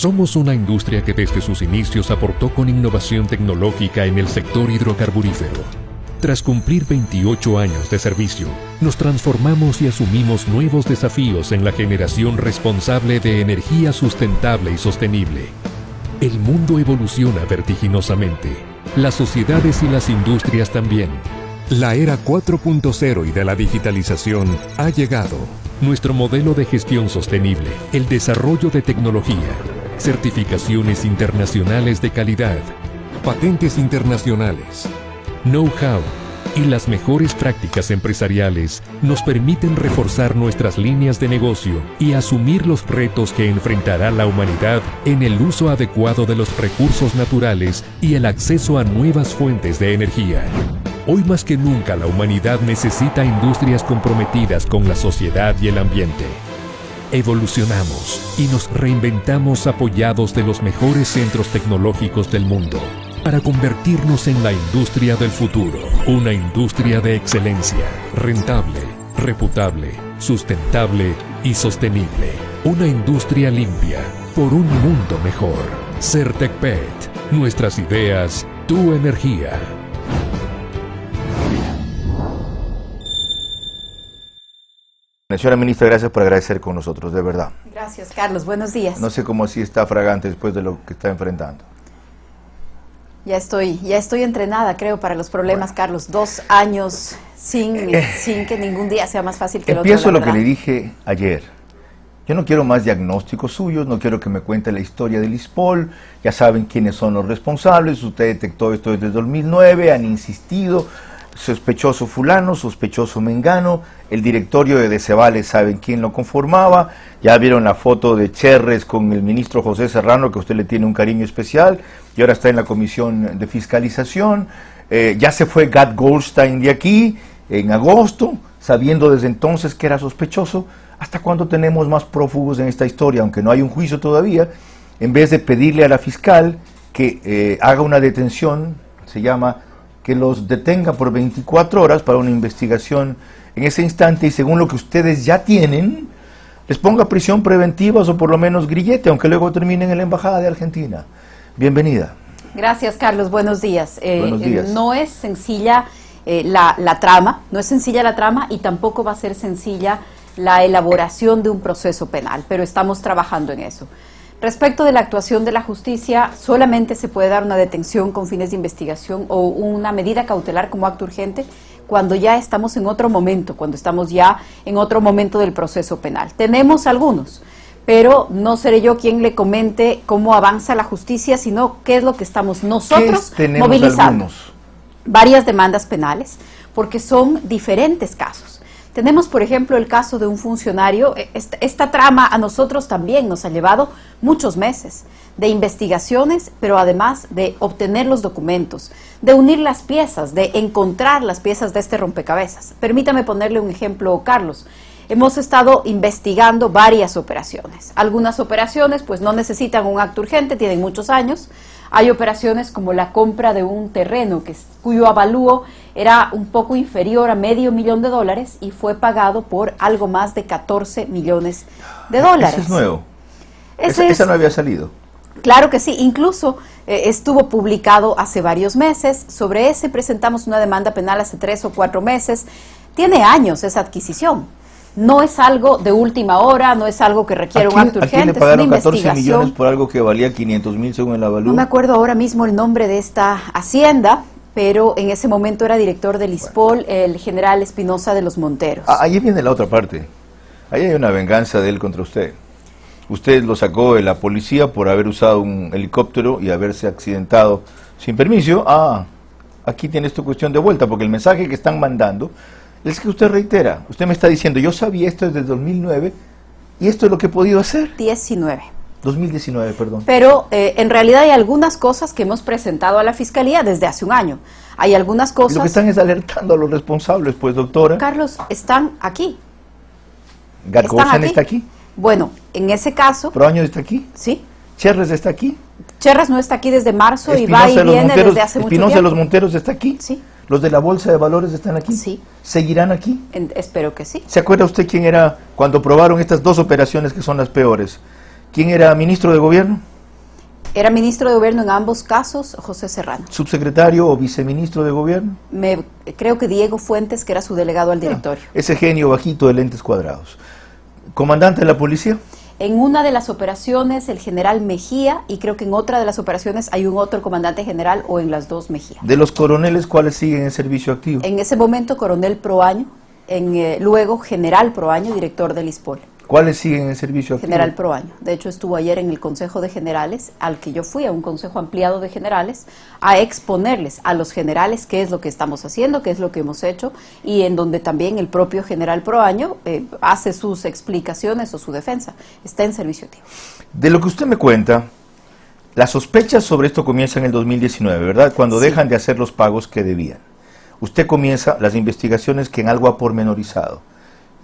Somos una industria que desde sus inicios aportó con innovación tecnológica en el sector hidrocarburífero. Tras cumplir 28 años de servicio, nos transformamos y asumimos nuevos desafíos en la generación responsable de energía sustentable y sostenible. El mundo evoluciona vertiginosamente. Las sociedades y las industrias también. La era 4.0 y de la digitalización ha llegado. Nuestro modelo de gestión sostenible, el desarrollo de tecnología, certificaciones internacionales de calidad, patentes internacionales, know-how y las mejores prácticas empresariales nos permiten reforzar nuestras líneas de negocio y asumir los retos que enfrentará la humanidad en el uso adecuado de los recursos naturales y el acceso a nuevas fuentes de energía. Hoy más que nunca la humanidad necesita industrias comprometidas con la sociedad y el ambiente. Evolucionamos y nos reinventamos apoyados de los mejores centros tecnológicos del mundo para convertirnos en la industria del futuro. Una industria de excelencia, rentable, reputable, sustentable y sostenible. Una industria limpia por un mundo mejor. Certecpet, nuestras ideas, tu energía. Señora ministra, gracias por agradecer con nosotros, de verdad. Gracias, Carlos. Buenos días. No sé cómo así está fragante después de lo que está enfrentando. Ya estoy entrenada, creo, para los problemas, bueno. Carlos. 2 años sin que ningún día sea más fácil que el otro. Empiezo lo que le dije ayer. Yo no quiero más diagnósticos suyos, no quiero que me cuente la historia del ISPOL. Ya saben quiénes son los responsables. Usted detectó esto desde 2009, han insistido. Sospechoso fulano, sospechoso mengano, el directorio de Decebales saben quién lo conformaba, ya vieron la foto de Cherres con el ministro José Serrano, que usted le tiene un cariño especial, y ahora está en la comisión de fiscalización, ya se fue Gad Goldstein de aquí, en agosto, sabiendo desde entonces que era sospechoso. ¿Hasta cuándo tenemos más prófugos en esta historia? Aunque no hay un juicio todavía, en vez de pedirle a la fiscal que haga una detención, se llama que los detenga por 24 horas para una investigación en ese instante y según lo que ustedes ya tienen, les ponga prisión preventiva o por lo menos grillete, aunque luego terminen en la Embajada de Argentina. Bienvenida. Gracias, Carlos. Buenos días. Buenos días. No es sencilla la trama, no es sencilla la trama y tampoco va a ser sencilla la elaboración de un proceso penal, pero estamos trabajando en eso. Respecto de la actuación de la justicia, solamente se puede dar una detención con fines de investigación o una medida cautelar como acto urgente cuando ya estamos en otro momento, cuando estamos ya en otro momento del proceso penal. Tenemos algunos, pero no seré yo quien le comente cómo avanza la justicia, sino qué es lo que estamos nosotros movilizando. Varias demandas penales, porque son diferentes casos. Tenemos, por ejemplo, el caso de un funcionario. Esta trama a nosotros también nos ha llevado muchos meses de investigaciones, pero además de obtener los documentos, de unir las piezas, de encontrar las piezas de este rompecabezas. Permítame ponerle un ejemplo, Carlos. Hemos estado investigando varias operaciones. Algunas operaciones pues no necesitan un acto urgente, tienen muchos años. Hay operaciones como la compra de un terreno cuyo avalúo era un poco inferior a $500,000 y fue pagado por algo más de $14 millones. Ese es nuevo. Esa no había salido. Claro que sí, incluso estuvo publicado hace varios meses. Sobre ese presentamos una demanda penal hace 3 o 4 meses. Tiene años esa adquisición. No es algo de última hora, no es algo que requiere un acto urgente. ¿A quién le pagaron 14 millones por algo que valía 500,000 según el avalúo? No me acuerdo ahora mismo el nombre de esta hacienda, pero en ese momento era director del ISPOL, el general Espinosa de los Monteros. Ahí viene la otra parte. Ahí hay una venganza de él contra usted. Usted lo sacó de la policía por haber usado un helicóptero y haberse accidentado sin permiso. Aquí tiene esta cuestión de vuelta, porque el mensaje que están mandando es que usted reitera. Usted me está diciendo, yo sabía esto desde 2009 y esto es lo que he podido hacer. 2019, perdón. Pero en realidad hay algunas cosas que hemos presentado a la Fiscalía desde hace un año. Hay algunas cosas... Y lo que están es alertando a los responsables, pues, doctora. Carlos, están aquí. ¿Gad Goldstein está aquí? Bueno, en ese caso... ¿Proaño está aquí? Sí. ¿Cherres está aquí? Cherres no está aquí desde marzo y va y viene desde hace mucho tiempo. ¿Espinosa de los Monteros está aquí? Sí. ¿Los de la Bolsa de Valores están aquí? Sí. ¿Seguirán aquí? Espero que sí. ¿Se acuerda usted quién era cuando probaron estas 2 operaciones que son las peores? ¿Quién era ministro de gobierno? Era ministro de gobierno en ambos casos, José Serrano. ¿Subsecretario o viceministro de gobierno? Creo que Diego Fuentes, que era su delegado al directorio. Ese genio bajito de lentes cuadrados. ¿Comandante de la policía? En una de las operaciones el general Mejía, y creo que en otra de las operaciones hay un otro comandante general, o en las dos Mejía. ¿De los coroneles cuáles siguen en servicio activo? En ese momento coronel Proaño, luego general Proaño, director del ISPOL. ¿Cuáles siguen en servicio activo? General Proaño. De hecho, estuvo ayer en el Consejo de Generales, al que yo fui, a un consejo ampliado de generales, a exponerles a los generales qué es lo que estamos haciendo, qué es lo que hemos hecho, y en donde también el propio general Proaño hace sus explicaciones o su defensa. Está en servicio activo. De lo que usted me cuenta, las sospechas sobre esto comienzan en el 2019, ¿verdad? Cuando Sí. dejan de hacer los pagos que debían. Usted comienza las investigaciones que en algo ha pormenorizado.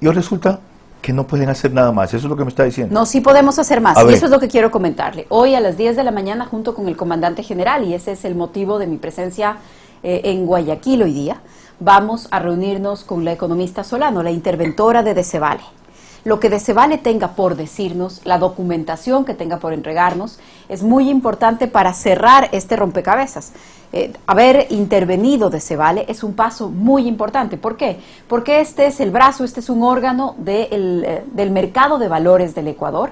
Y hoy resulta que no pueden hacer nada más. Eso es lo que me está diciendo. No, sí podemos hacer más, A y ver. eso es lo que quiero comentarle. Hoy a las 10 de la mañana, junto con el comandante general, y ese es el motivo de mi presencia en Guayaquil hoy día, vamos a reunirnos con la economista Solano, la interventora de Decebale. Lo que Decebale tenga por decirnos, la documentación que tenga por entregarnos, es muy importante para cerrar este rompecabezas. Haber intervenido Decebale es un paso muy importante. ¿Por qué? Porque este es el brazo, este es un órgano del mercado de valores del Ecuador.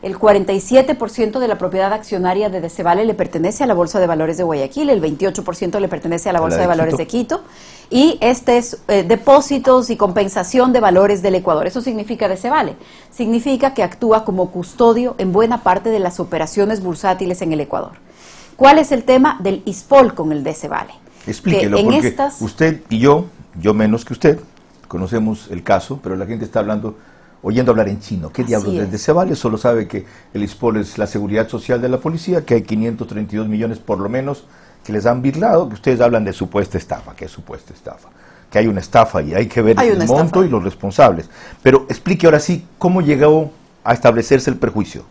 El 47% de la propiedad accionaria de Decebale le pertenece a la Bolsa de Valores de Guayaquil, el 28% le pertenece a la Bolsa de Valores de Quito, y este es depósitos y compensación de valores del Ecuador. Eso significa Decebale. Significa que actúa como custodio en buena parte de las operaciones bursátiles en el Ecuador. ¿Cuál es el tema del ISPOL con el Decebale? Explíquelo, porque usted y yo menos que usted, conocemos el caso, pero la gente está oyendo hablar en chino. ¿Qué diablos es Decebale? Solo sabe que el ISPOL es la seguridad social de la policía, que hay 532 millones por lo menos que les han birlado, que ustedes hablan de supuesta estafa. ¿Qué es supuesta estafa? Que hay una estafa y hay que ver el monto y los responsables. Pero explique ahora sí cómo llegó a establecerse el perjuicio.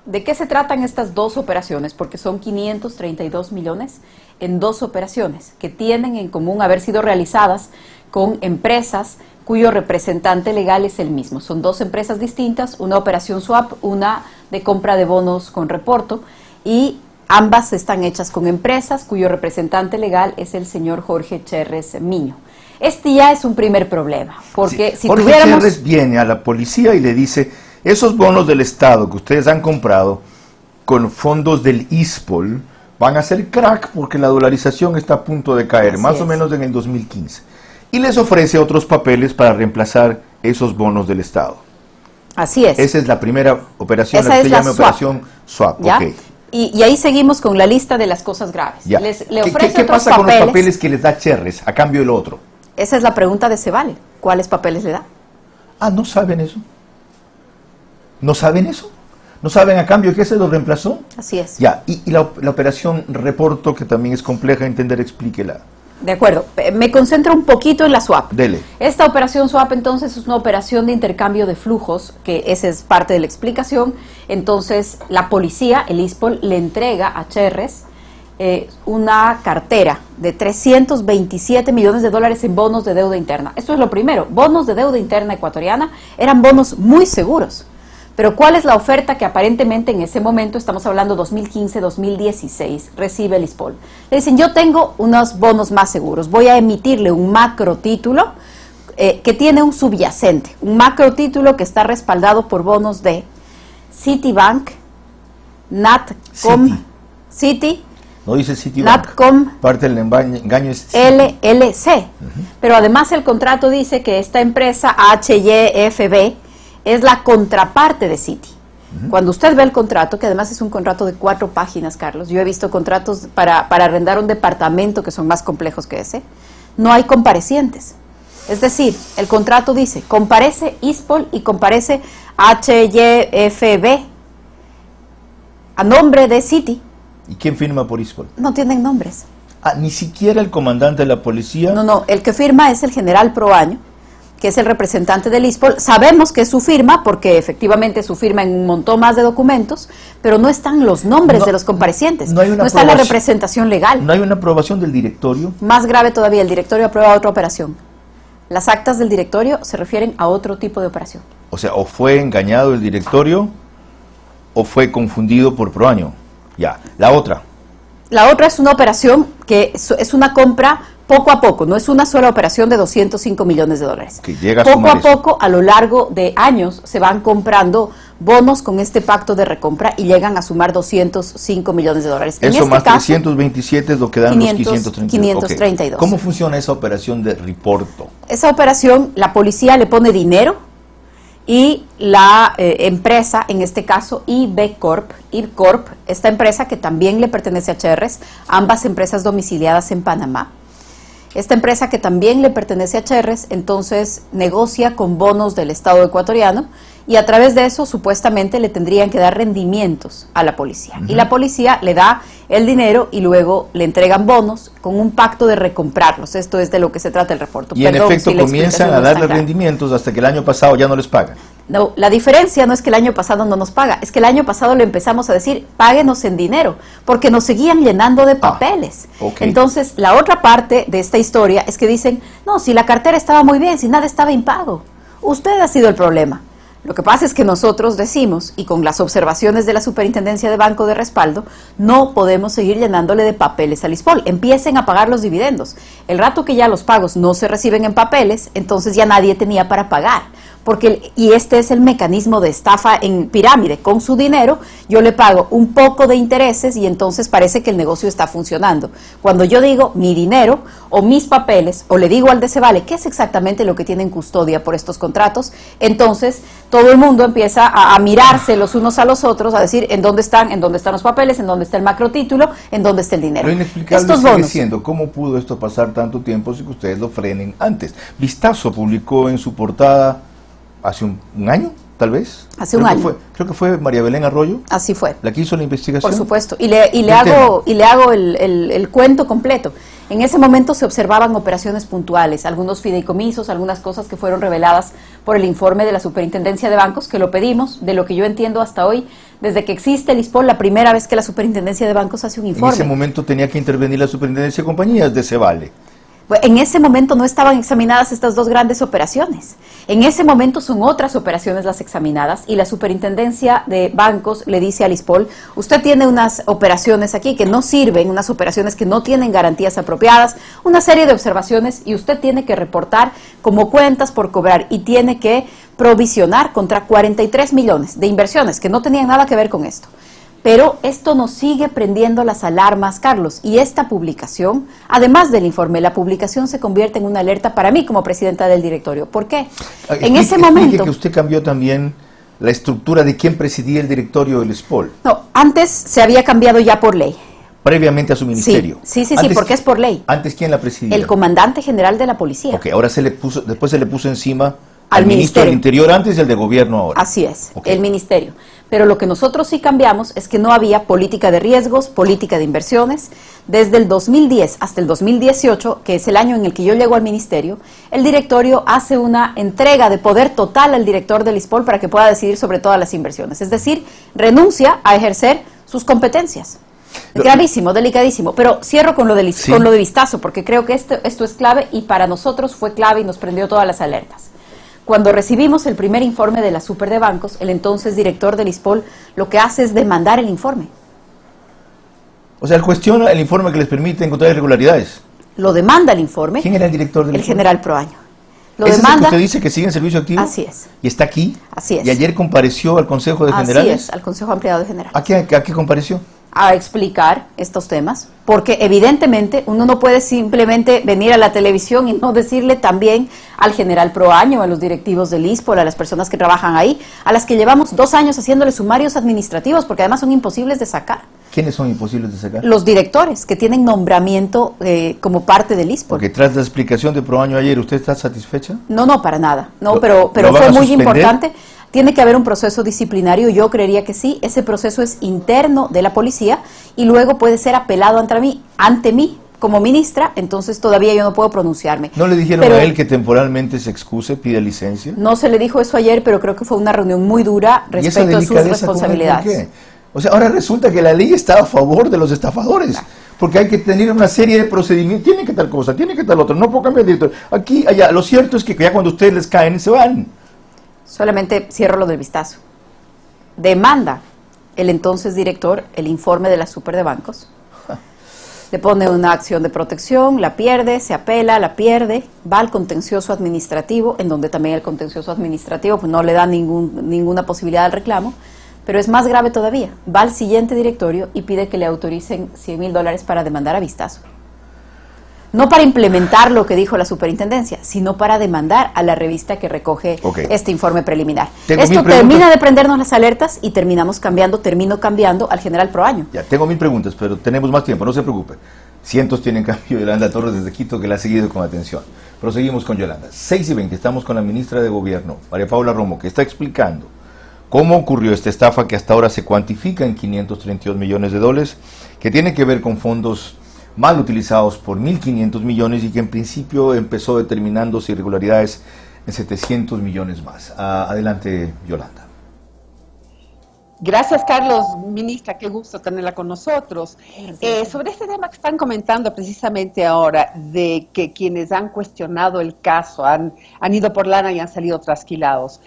¿De qué se tratan estas dos operaciones? Porque son 532 millones en dos operaciones que tienen en común haber sido realizadas con empresas cuyo representante legal es el mismo. Son dos empresas distintas, una operación swap, una de compra de bonos con reporto, y ambas están hechas con empresas cuyo representante legal es el señor Jorge Cherres Miño. Este ya es un primer problema, porque si Jorge tuviéramos... Cherres viene a la policía y le dice: esos bonos del Estado que ustedes han comprado con fondos del ISPOL van a hacer crack porque la dolarización está a punto de caer, más o menos en el 2015. Y les ofrece otros papeles para reemplazar esos bonos del Estado. Así es. Esa es la primera operación, Esa la que es se la llama swap. operación swap. ¿Ya? Okay. Y ahí seguimos con la lista de las cosas graves. Ya. Le ¿Qué ofrece otros pasa con los papeles que les da Cherres a cambio del otro? Esa es la pregunta de Decebale. ¿Cuáles papeles le da? Ah, ¿no saben eso? ¿No saben eso? ¿No saben a cambio que se lo reemplazó? Así es. Ya, y la operación reporto, que también es compleja de entender, explíquela. De acuerdo. Me concentro un poquito en la swap. Dele. Esta operación swap entonces es una operación de intercambio de flujos, que esa es parte de la explicación. Entonces la policía, el ISPOL, le entrega a Cherres una cartera de 327 millones de dólares en bonos de deuda interna. Esto es lo primero. Bonos de deuda interna ecuatoriana eran bonos muy seguros. Pero ¿cuál es la oferta que aparentemente en ese momento, estamos hablando 2015-2016, recibe el ISPOL? Le dicen: yo tengo unos bonos más seguros, voy a emitirle un macro título que tiene un subyacente, un macro título que está respaldado por bonos de Citibank, Natcom, Citi, no dice Citibank. Natcom, Parte del engaño es LLC. Pero además el contrato dice que esta empresa HYFB es la contraparte de Citi. Cuando usted ve el contrato, que además es un contrato de 4 páginas, Carlos, yo he visto contratos para arrendar un departamento que son más complejos que ese, no hay comparecientes. Es decir, el contrato dice: comparece ISPOL y comparece HYFB a nombre de Citi. ¿Y quién firma por ISPOL? No tienen nombres. Ah, ni siquiera el comandante de la policía. No, el que firma es el general Proaño, que es el representante del ISPOL. Sabemos que es su firma, porque efectivamente su firma en un montón más de documentos, pero no están los nombres de los comparecientes, no está la representación legal. No hay una aprobación del directorio. Más grave todavía, el directorio aprueba otra operación. Las actas del directorio se refieren a otro tipo de operación. O sea, o fue engañado el directorio, o fue confundido por Proaño. Ya, la otra. La otra es una operación que es una compra poco a poco, no es una sola operación de 205 millones de dólares. Que llega a poco sumar a poco, a lo largo de años, se van comprando bonos con este pacto de recompra y llegan a sumar 205 millones de dólares. Eso en este más caso, 327 es lo que dan 532. Okay. ¿Cómo funciona esa operación de reporto? Esa operación, la policía le pone dinero y la empresa, en este caso IBCorp, esta empresa que también le pertenece a Cherres, ambas empresas domiciliadas en Panamá. Esta empresa que también le pertenece a Cherres, entonces negocia con bonos del Estado ecuatoriano y a través de eso supuestamente le tendrían que dar rendimientos a la policía. Y la policía le da el dinero y luego le entregan bonos con un pacto de recomprarlos. Esto es de lo que se trata el reporte. Y en efecto comienzan a darle rendimientos hasta que el año pasado ya no les pagan. No, la diferencia no es que el año pasado no nos paga, es que el año pasado le empezamos a decir, páguenos en dinero, porque nos seguían llenando de papeles. Okay. Entonces, la otra parte de esta historia es que dicen, no, si la cartera estaba muy bien, si nada estaba impago, usted ha sido el problema. Lo que pasa es que nosotros decimos, y con las observaciones de la Superintendencia de Banco de Respaldo, no podemos seguir llenándole de papeles al ISPOL. Empiecen a pagar los dividendos. El rato que ya los pagos no se reciben en papeles, entonces ya nadie tenía para pagar. Y este es el mecanismo de estafa en pirámide. Con su dinero yo le pago un poco de intereses y entonces parece que el negocio está funcionando. Cuando yo digo mi dinero o mis papeles o le digo al de Cevale qué es exactamente lo que tiene en custodia por estos contratos, entonces todo el mundo empieza a mirarse los unos a los otros, a decir en dónde están los papeles, en dónde está el macrotítulo, en dónde está el dinero. Lo inexplicable sigue siendo cómo pudo esto pasar tanto tiempo sin que ustedes lo frenen antes. Vistazo publicó en su portada hace un año, tal vez. Hace un año. Creo que fue María Belén Arroyo. Así fue. La que hizo la investigación. Por supuesto. Y le hago el cuento completo. En ese momento se observaban operaciones puntuales, algunos fideicomisos, algunas cosas que fueron reveladas por el informe de la Superintendencia de Bancos, que lo pedimos, de lo que yo entiendo hasta hoy, desde que existe el ISPOL, la primera vez que la Superintendencia de Bancos hace un informe. En ese momento tenía que intervenir la Superintendencia de Compañías de Cevale. En ese momento no estaban examinadas estas dos grandes operaciones. En ese momento son otras operaciones las examinadas y la Superintendencia de Bancos le dice al ISPOL, usted tiene unas operaciones aquí que no sirven, unas operaciones que no tienen garantías apropiadas, una serie de observaciones y usted tiene que reportar como cuentas por cobrar y tiene que provisionar contra 43 millones de inversiones que no tenían nada que ver con esto. Pero esto nos sigue prendiendo las alarmas, Carlos, y esta publicación, además del informe, la publicación se convierte en una alerta para mí como presidenta del directorio. ¿Por qué? En ese momento... que usted cambió también la estructura de quién presidía el directorio del ISPOL. No, antes se había cambiado ya por ley. Previamente a su ministerio. Sí, porque es por ley. ¿Antes quién la presidía? El comandante general de la policía. Ok, ahora después se le puso encima al ministro del Interior antes y al de Gobierno ahora. Así es, el ministerio. Pero lo que nosotros sí cambiamos es que no había política de riesgos, política de inversiones. Desde el 2010 hasta el 2018, que es el año en el que yo llego al ministerio, el directorio hace una entrega de poder total al director del ISPOL para que pueda decidir sobre todas las inversiones. Es decir, renuncia a ejercer sus competencias. Gravísimo, delicadísimo. Pero cierro con lo de Vistazo, porque creo que esto es clave y para nosotros fue clave y nos prendió todas las alertas. Cuando recibimos el primer informe de la Super de Bancos, el entonces director del ISPOL lo que hace es demandar el informe. O sea, él cuestiona el informe que les permite encontrar irregularidades. Lo demanda el informe. ¿Quién era el director del ISPOL? El general Proaño. ¿Ese es el que usted dice que sigue en servicio activo? Así es. ¿Y está aquí? Así es. ¿Y ayer compareció al Consejo de Generales? Así es, al Consejo Ampliado de Generales. ¿A qué compareció? A explicar estos temas, porque evidentemente uno no puede simplemente venir a la televisión y no decirle también al general Proaño, a los directivos del ISPOL, a las personas que trabajan ahí, a las que llevamos 2 años haciéndole sumarios administrativos, porque además son imposibles de sacar. ¿Quiénes son imposibles de sacar? Los directores, que tienen nombramiento como parte del ISPOL. Porque tras la explicación de Proaño ayer, ¿usted está satisfecha? No, para nada. No, pero fue muy importante. Tiene que haber un proceso disciplinario, yo creería que sí, ese proceso es interno de la policía y luego puede ser apelado ante mí como ministra, entonces todavía yo no puedo pronunciarme. ¿No le dijeron a él que temporalmente se excuse, pide licencia? No se le dijo eso ayer, pero creo que fue una reunión muy dura respecto a sus responsabilidades. ¿Por qué? O sea, ahora resulta que la ley está a favor de los estafadores. Claro. Porque hay que tener una serie de procedimientos, tiene que tal cosa, tiene que tal otra, no puedo cambiar de director. Aquí, allá, lo cierto es que ya cuando ustedes les caen, se van. Solamente cierro lo del Vistazo. Demanda el entonces director el informe de la Super de Bancos. Le pone una acción de protección, la pierde, se apela, la pierde, va al contencioso administrativo, en donde también el contencioso administrativo pues, no le da ninguna posibilidad al reclamo, pero es más grave todavía, va al siguiente directorio y pide que le autoricen $100,000 para demandar a Vistazo. No para implementar lo que dijo la superintendencia, sino para demandar a la revista que recoge este informe preliminar. Esto termina de prendernos las alertas y termino cambiando al general Proaño. Ya, tengo 1000 preguntas, pero tenemos más tiempo, no se preocupe. Cientos tienen cambio Yolanda Torres desde Quito, que la ha seguido con atención. Proseguimos con Yolanda. 6:20, estamos con la ministra de Gobierno, María Paula Romo, que está explicando cómo ocurrió esta estafa que hasta ahora se cuantifica en $532 millones, que tiene que ver con fondos mal utilizados por 1.500 millones y que en principio empezó determinándose irregularidades en 700 millones más. Adelante, Yolanda. Gracias, Carlos. Ministra, qué gusto tenerla con nosotros. Sobre este tema que están comentando precisamente ahora, de que quienes han cuestionado el caso han ido por lana y han salido trasquilados.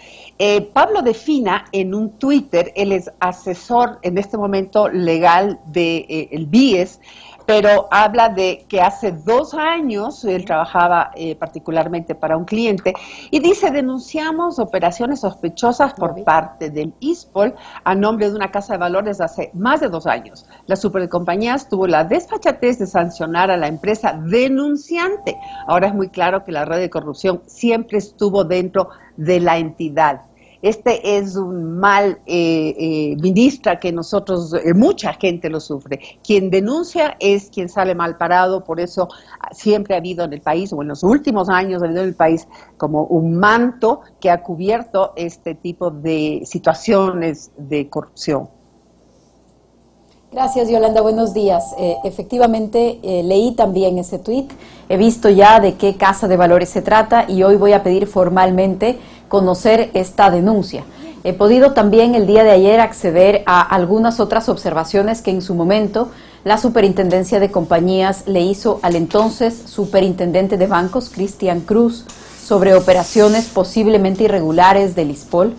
Pablo Defina, en un Twitter, él es asesor en este momento legal de el BIES, pero habla de que hace 2 años él trabajaba particularmente para un cliente y dice: denunciamos operaciones sospechosas por parte del ISPOL a nombre de una casa de valores hace más de 2 años. La supercompañías tuvo la desfachatez de sancionar a la empresa denunciante. Ahora es muy claro que la red de corrupción siempre estuvo dentro de la entidad. Este es un mal, ministra, que nosotros, mucha gente lo sufre. Quien denuncia es quien sale mal parado, por eso siempre ha habido en el país, o en los últimos años ha habido en el país, como un manto que ha cubierto este tipo de situaciones de corrupción. Gracias, Yolanda, buenos días. Efectivamente, leí también ese tuit, he visto ya de qué casa de valores se trata y hoy voy a pedir formalmente conocer esta denuncia. He podido también el día de ayer acceder a algunas otras observaciones que en su momento la Superintendencia de Compañías le hizo al entonces Superintendente de Bancos, Cristian Cruz, sobre operaciones posiblemente irregulares del ISPOL.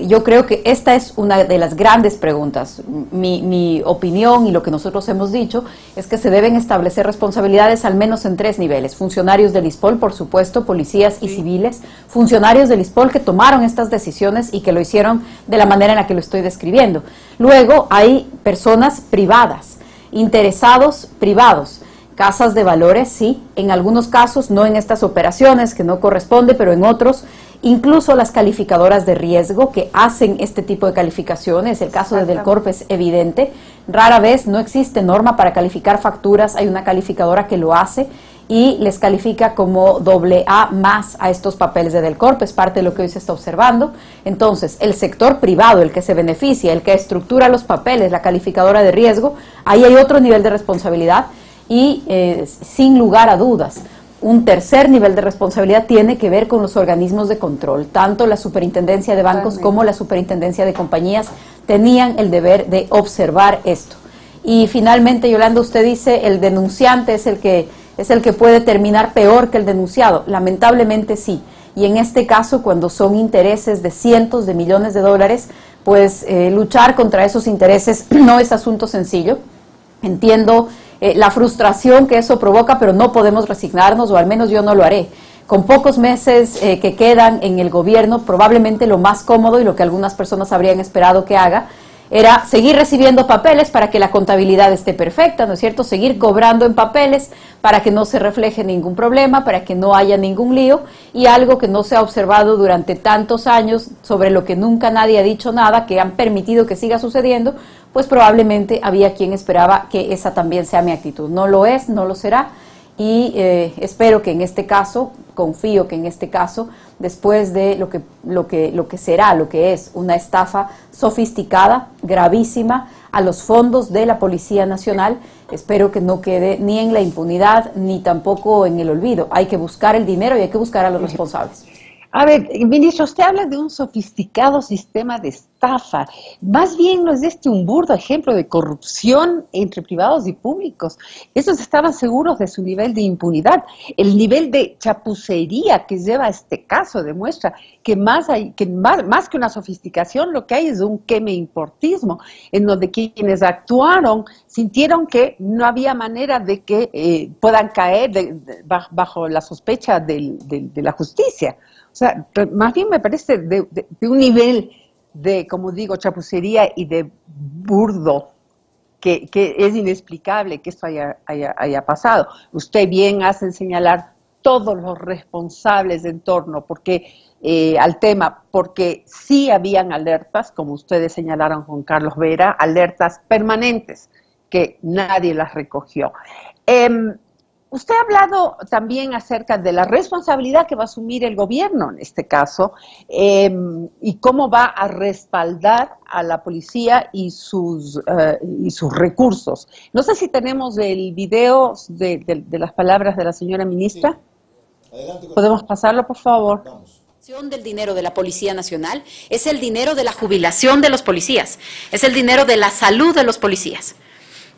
Yo creo que esta es una de las grandes preguntas. Mi opinión y lo que nosotros hemos dicho es que se deben establecer responsabilidades al menos en 3 niveles. Funcionarios del ISPOL, por supuesto, policías y civiles, funcionarios del ISPOL que tomaron estas decisiones y que lo hicieron de la manera en la que lo estoy describiendo. Luego hay personas privadas, interesados privados. Casas de valores, sí, en algunos casos, no en estas operaciones que no corresponde, pero en otros, incluso las calificadoras de riesgo que hacen este tipo de calificaciones. El caso de Delcorp es evidente. Rara vez no existe norma para calificar facturas, hay una calificadora que lo hace y les califica como AA más a estos papeles de Delcorp, es parte de lo que hoy se está observando. Entonces, el sector privado, el que se beneficia, el que estructura los papeles, la calificadora de riesgo, ahí hay otro nivel de responsabilidad. Y sin lugar a dudas, un tercer nivel de responsabilidad tiene que ver con los organismos de control. Tanto la Superintendencia de Bancos como la Superintendencia de Compañías tenían el deber de observar esto. Y finalmente, Yolanda, usted dice el denunciante es el que puede terminar peor que el denunciado. Lamentablemente sí. Y en este caso, cuando son intereses de cientos de millones de dólares, pues luchar contra esos intereses no es asunto sencillo. Entiendo la frustración que eso provoca, pero no podemos resignarnos, o al menos yo no lo haré. Con pocos meses que quedan en el gobierno, probablemente lo más cómodo y lo que algunas personas habrían esperado que haga era seguir recibiendo papeles para que la contabilidad esté perfecta, ¿no es cierto? Seguir cobrando en papeles para que no se refleje ningún problema, para que no haya ningún lío, y algo que no se ha observado durante tantos años, sobre lo que nunca nadie ha dicho nada, que han permitido que siga sucediendo, pues probablemente había quien esperaba que esa también sea mi actitud. No lo es, no lo será, y espero que en este caso, confío que en este caso, después de lo que será, lo que es una estafa sofisticada, gravísima, a los fondos de la Policía Nacional, espero que no quede ni en la impunidad, ni tampoco en el olvido. Hay que buscar el dinero y hay que buscar a los responsables. A ver, ministro, usted habla de un sofisticado sistema de estafa. Más bien no es un burdo ejemplo de corrupción entre privados y públicos. Esos estaban seguros de su nivel de impunidad. El nivel de chapucería que lleva este caso demuestra que más que una sofisticación, lo que hay es un queme-importismo, en donde quienes actuaron sintieron que no había manera de que puedan caer bajo la sospecha de la justicia. O sea, más bien me parece de un nivel de, como digo, chapucería y de burdo que es inexplicable que esto haya pasado. Usted bien hace en señalar todos los responsables en torno al tema, porque sí habían alertas, como ustedes señalaron con Carlos Vera, alertas permanentes que nadie las recogió. Usted ha hablado también acerca de la responsabilidad que va a asumir el gobierno en este caso y cómo va a respaldar a la policía y sus recursos. No sé si tenemos el video de las palabras de la señora ministra. Sí. Adelante. ¿Podemos pasarlo, por favor? Vamos. Del dinero de la Policía Nacional es el dinero de la jubilación de los policías, es el dinero de la salud de los policías,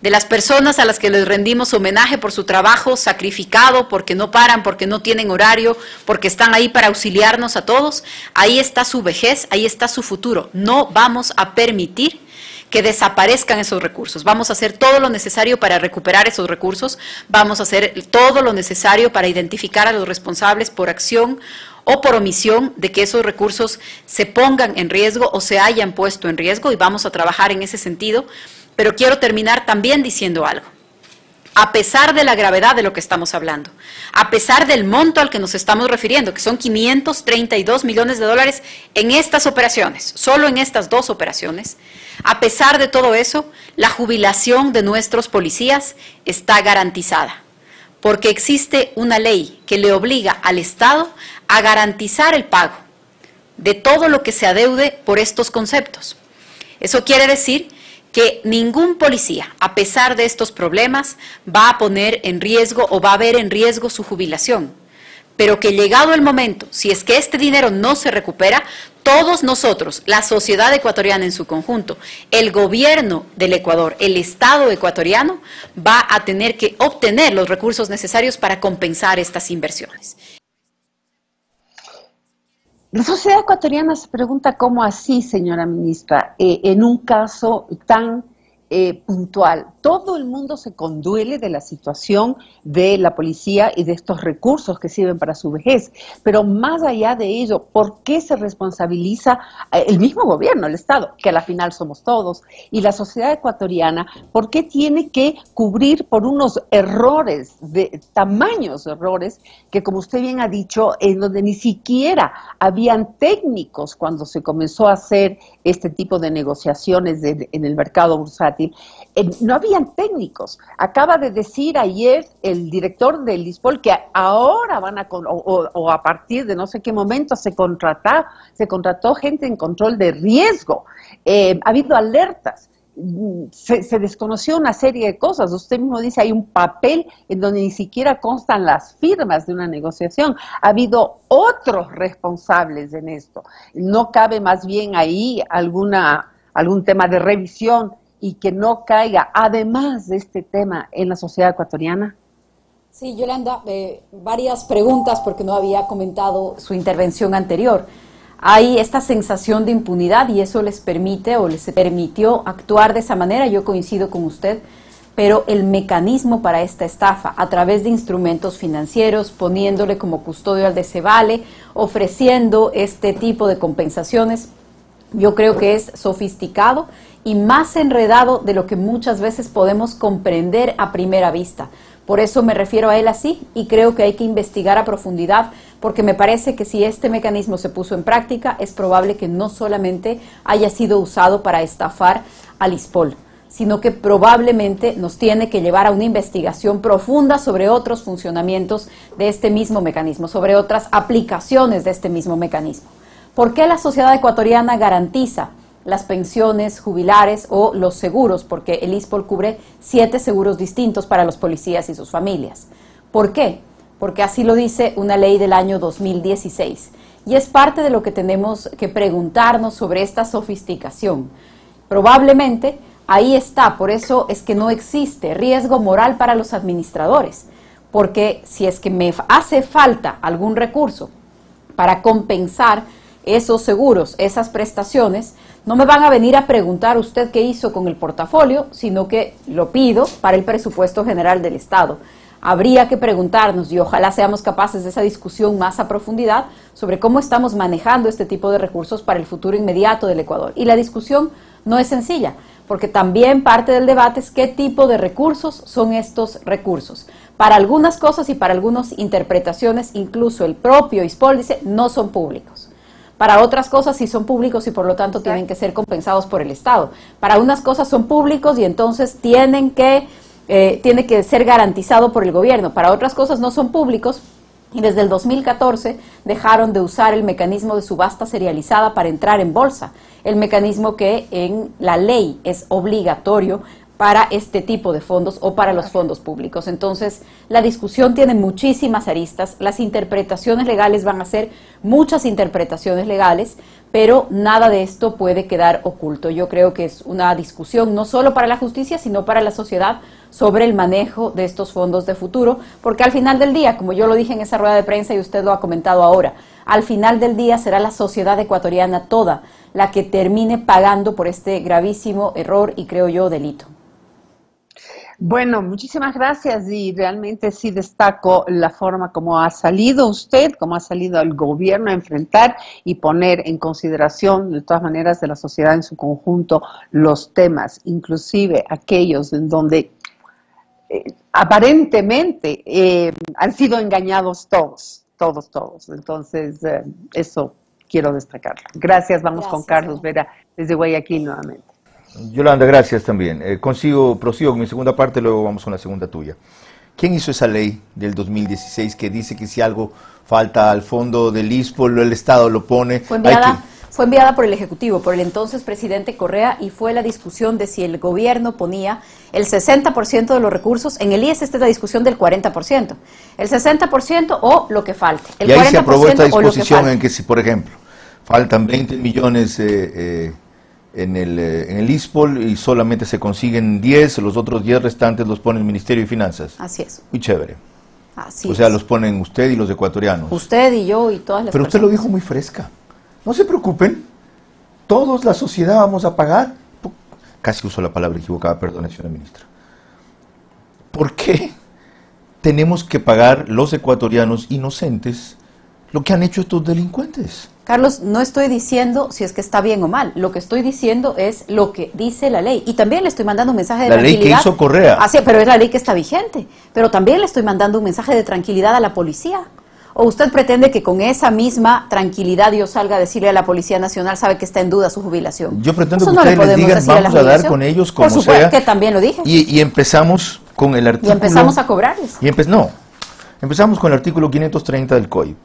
de las personas a las que les rendimos homenaje por su trabajo sacrificado, porque no paran, porque no tienen horario, porque están ahí para auxiliarnos a todos. Ahí está su vejez, ahí está su futuro. No vamos a permitir que desaparezcan esos recursos. Vamos a hacer todo lo necesario para recuperar esos recursos, vamos a hacer todo lo necesario para identificar a los responsables por acción o por omisión de que esos recursos se pongan en riesgo o se hayan puesto en riesgo, y vamos a trabajar en ese sentido. Pero quiero terminar también diciendo algo. A pesar de la gravedad de lo que estamos hablando, a pesar del monto al que nos estamos refiriendo, que son 532 millones de dólares en estas operaciones, solo en estas dos operaciones, a pesar de todo eso, la jubilación de nuestros policías está garantizada, porque existe una ley que le obliga al Estado a garantizar el pago de todo lo que se adeude por estos conceptos. Eso quiere decir que ningún policía, a pesar de estos problemas, va a poner en riesgo o va a ver en riesgo su jubilación, pero que llegado el momento, si es que este dinero no se recupera, todos nosotros, la sociedad ecuatoriana en su conjunto, el gobierno del Ecuador, el Estado ecuatoriano, va a tener que obtener los recursos necesarios para compensar estas inversiones. La sociedad ecuatoriana se pregunta cómo así, señora ministra, en un caso tan puntual. Todo el mundo se conduele de la situación de la policía y de estos recursos que sirven para su vejez, pero más allá de ello, ¿por qué se responsabiliza el mismo gobierno, el Estado, que a la final somos todos, y la sociedad ecuatoriana? ¿Por qué tiene que cubrir por unos errores, de tamaños errores, que como usted bien ha dicho, en donde ni siquiera habían técnicos cuando se comenzó a hacer este tipo de negociaciones en el mercado bursátil? No habían técnicos. Acaba de decir ayer el director del ISPOL que ahora van o a partir de no sé qué momento se contrató gente en control de riesgo. Ha habido alertas. Se desconoció una serie de cosas. Usted mismo dice, hay un papel en donde ni siquiera constan las firmas de una negociación. Ha habido otros responsables en esto. ¿No cabe más bien ahí algún tema de revisión y que no caiga, además de este tema, en la sociedad ecuatoriana? Sí, Yolanda, varias preguntas porque no había comentado su intervención anterior. Hay esta sensación de impunidad y eso les permite o les permitió actuar de esa manera. Yo coincido con usted, pero el mecanismo para esta estafa, a través de instrumentos financieros, poniéndole como custodio al Decebale, ofreciendo este tipo de compensaciones, yo creo que es sofisticado y más enredado de lo que muchas veces podemos comprender a primera vista. Por eso me refiero a él así y creo que hay que investigar a profundidad, porque me parece que si este mecanismo se puso en práctica, es probable que no solamente haya sido usado para estafar al ISPOL, sino que probablemente nos tiene que llevar a una investigación profunda sobre otros funcionamientos de este mismo mecanismo, sobre otras aplicaciones de este mismo mecanismo. ¿Por qué la sociedad ecuatoriana garantiza las pensiones jubilares o los seguros? Porque el ISPOL cubre 7 seguros distintos para los policías y sus familias. ¿Por qué? Porque así lo dice una ley del año 2016. Y es parte de lo que tenemos que preguntarnos sobre esta sofisticación. Probablemente ahí está, por eso es que no existe riesgo moral para los administradores, porque si es que me hace falta algún recurso para compensar esos seguros, esas prestaciones, no me van a venir a preguntar usted qué hizo con el portafolio, sino que lo pido para el presupuesto general del Estado. Habría que preguntarnos, y ojalá seamos capaces de esa discusión más a profundidad, sobre cómo estamos manejando este tipo de recursos para el futuro inmediato del Ecuador. Y la discusión no es sencilla, porque también parte del debate es qué tipo de recursos son estos recursos. Para algunas cosas y para algunas interpretaciones, incluso el propio ISPOL dice, no son públicos. Para otras cosas sí son públicos y por lo tanto tienen que ser compensados por el Estado. Para unas cosas son públicos y entonces tiene que ser garantizado por el gobierno. Para otras cosas no son públicos y desde el 2014 dejaron de usar el mecanismo de subasta serializada para entrar en bolsa, el mecanismo que en la ley es obligatorio para este tipo de fondos o para los fondos públicos. Entonces, la discusión tiene muchísimas aristas, las interpretaciones legales van a ser muchas interpretaciones legales, pero nada de esto puede quedar oculto. Yo creo que es una discusión no solo para la justicia, sino para la sociedad sobre el manejo de estos fondos de futuro, porque al final del día, como yo lo dije en esa rueda de prensa y usted lo ha comentado ahora, al final del día será la sociedad ecuatoriana toda la que termine pagando por este gravísimo error y, creo yo, delito. Bueno, muchísimas gracias y realmente sí destaco la forma como ha salido usted, como ha salido el gobierno a enfrentar y poner en consideración de todas maneras de la sociedad en su conjunto los temas, inclusive aquellos en donde aparentemente han sido engañados todos. Entonces, eso quiero destacarlo. Gracias, vamos con Carlos Vera desde Guayaquil nuevamente. Yolanda, gracias también. Prosigo con mi segunda parte, luego vamos con la segunda tuya. ¿Quién hizo esa ley del 2016 que dice que si algo falta al fondo del ISPOL, el Estado lo pone? Fue enviada por el Ejecutivo, por el entonces presidente Correa, y fue la discusión de si el gobierno ponía el 60% de los recursos. En el IES esta es la discusión del 40%. El 60% o lo que falte. El y ahí 40% se aprobó esta disposición en que si, por ejemplo, faltan 20 millones en el ISPOL y solamente se consiguen 10, los otros 10 restantes los pone el Ministerio de Finanzas. Así es. Muy chévere. Así o sea, es. los ponen usted y los ecuatorianos. Usted y yo y todas las Pero personas. usted lo dijo muy fresca. No se preocupen, todos la sociedad vamos a pagar. Casi uso la palabra equivocada, perdone, señora ministra. ¿Por qué tenemos que pagar los ecuatorianos inocentes lo que han hecho estos delincuentes? Carlos, no estoy diciendo si es que está bien o mal. Lo que estoy diciendo es lo que dice la ley. Y también le estoy mandando un mensaje de tranquilidad. La ley que hizo Correa. Así, pero es la ley que está vigente. Pero también le estoy mandando un mensaje de tranquilidad a la policía. ¿O usted pretende que con esa misma tranquilidad yo salga a decirle a la Policía Nacional, sabe que está en duda su jubilación? Yo pretendo Eso que no ustedes les podemos digan, decir vamos a dar con ellos como Por supuesto, sea. que también lo dije. Y empezamos con el artículo... Y empezamos a cobrarles. Empezamos con el artículo 530 del COIP.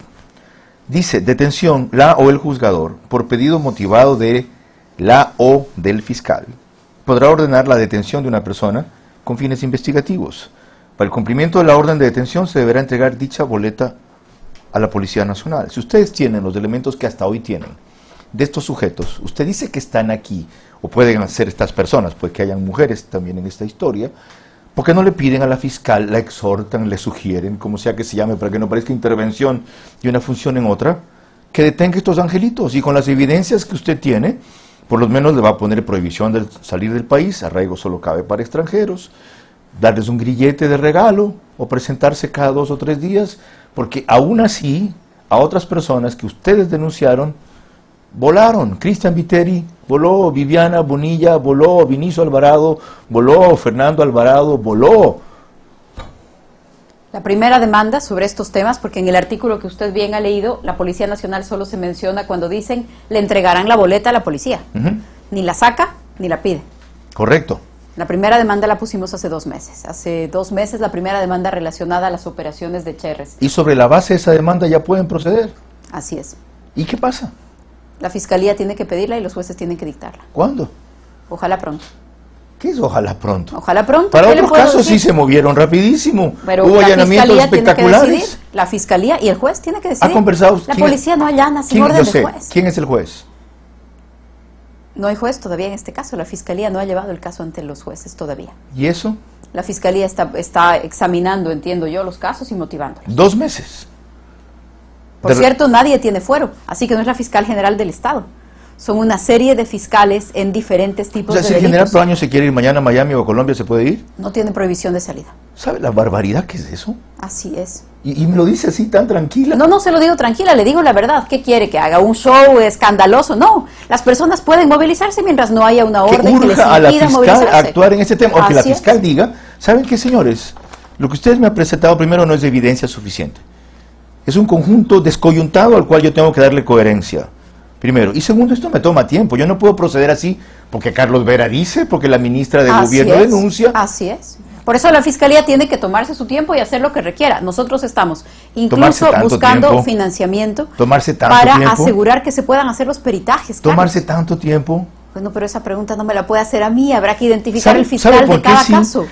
Dice, detención, la o el juzgador, por pedido motivado de la o del fiscal, podrá ordenar la detención de una persona con fines investigativos. Para el cumplimiento de la orden de detención se deberá entregar dicha boleta a la Policía Nacional. Si ustedes tienen los elementos que hasta hoy tienen de estos sujetos, usted dice que están aquí, o pueden ser estas personas, puede que hayan mujeres también en esta historia, ¿por qué no le piden a la fiscal, la exhortan, le sugieren, como sea que se llame, para que no parezca intervención de una función en otra, que detenga estos angelitos? Y con las evidencias que usted tiene, por lo menos le va a poner prohibición de salir del país, arraigo solo cabe para extranjeros, darles un grillete de regalo o presentarse cada 2 o 3 días, porque aún así a otras personas que ustedes denunciaron volaron. Cristian Viteri voló, Viviana Bonilla voló, Vinicio Alvarado voló, Fernando Alvarado voló. La primera demanda sobre estos temas, porque en el artículo que usted bien ha leído, la Policía Nacional solo se menciona cuando dicen le entregarán la boleta a la policía. Ni la saca ni la pide. Correcto. La primera demanda la pusimos hace 2 meses. Hace 2 meses la primera demanda relacionada a las operaciones de Cherres. Y sobre la base de esa demanda ya pueden proceder. Así es. ¿Y qué pasa? La Fiscalía tiene que pedirla y los jueces tienen que dictarla. ¿Cuándo? Ojalá pronto. ¿Qué es ojalá pronto? Ojalá pronto. Para ¿Qué le otros puedo casos decir? sí se movieron rapidísimo. Pero hubo la allanamientos fiscalía tiene que espectaculares. decidir. La fiscalía y el juez tiene que decidir. ¿Ha conversado? La policía no allana sin ¿quién, orden yo de sé, juez. ¿quién es el juez? No hay juez todavía en este caso. La fiscalía no ha llevado el caso ante los jueces todavía. ¿Y eso? La fiscalía está examinando, entiendo yo, los casos y motivándolos. 2 meses. Por cierto, nadie tiene fuero, así que no es la fiscal general del Estado. Son una serie de fiscales en diferentes tipos O sea, de si el delitos. general Proaño se quiere ir mañana a Miami o a Colombia, ¿se puede ir? No tiene prohibición de salida. ¿Sabe la barbaridad que es eso? Así es. Y me lo dice así tan tranquila. No se lo digo tranquila, le digo la verdad. ¿Qué quiere? ¿Que haga un show escandaloso? No, las personas pueden movilizarse mientras no haya una orden que les urja a la impida fiscal movilizarse. a actuar en este tema, o que la Así es. fiscal diga, ¿saben qué, señores? Lo que ustedes me han presentado primero no es de evidencia suficiente. Es un conjunto descoyuntado al cual yo tengo que darle coherencia, primero. Y segundo, esto me toma tiempo. Yo no puedo proceder así porque Carlos Vera dice, porque la ministra de Así Gobierno es, denuncia. Así es. Por eso la Fiscalía tiene que tomarse su tiempo y hacer lo que requiera. Nosotros estamos incluso Tomarse tanto buscando tiempo. financiamiento Tomarse tanto para tiempo. asegurar que se puedan hacer los peritajes. Tomarse Carlos. tanto tiempo. Bueno, pero esa pregunta no me la puede hacer a mí. Habrá que identificar el ¿Sabe fiscal por de qué cada sí? caso.